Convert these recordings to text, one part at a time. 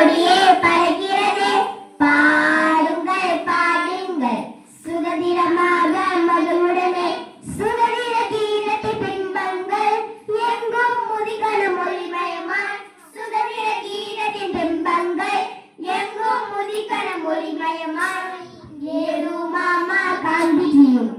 கொடியே பறக்கிறது பாடுங்கள் பாடுங்கள் சுதந்திரமாக மகளுடனே சுதந்திர கீதத்தின் பிம்பங்கள் எங்கும் முதிகன மொழிமயமாய் சுதந்திர கீதத்தின் பிம்பங்கள் எங்கும் முதிகன மொழிமயமாய் ஏறு மாமா காந்திஜியும்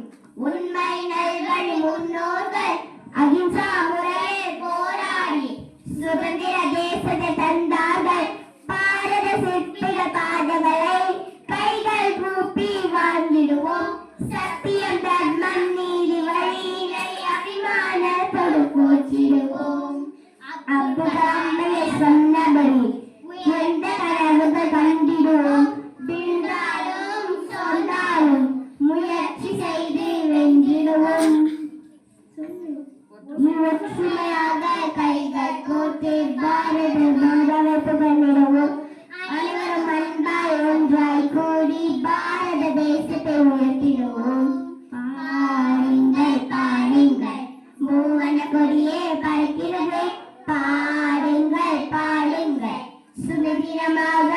உண்மை நல்வழி முன்னோர்கள் அகிம்சா முறையை போராடி சுதந்திர தேசத்தை தந்தார்கள் பாரத சிற்பிகள் பாதங்களை கைகள் கூப்பி வாழ்ந்திடுவோம் சத்தியம் தர்மம் நீதி வழியினை அபிமானத்தோடு போற்றிடுவோம் அப்புறமே சொன்னபடி எந்த கனவுகள் கண்டிடுவோம் விழுந்தாலும் சொன்னாலும் முயற்சி செய்து வென்றிடுவோம் ஒற்றுமையாக கைகள் கோர்த்து பாரத மாதாவை புகழ்ந்திடுவோம் அனைவரும் அன்பாய் ஒன்றாய் கூடி பாரத தேசத்தை உயர்த்திடுவோம் பாருங்கள் பாருங்கள் மூவன கொடியே பறக்கிறது பாடுங்கள் பாடுங்கள் சுதந்திரமாக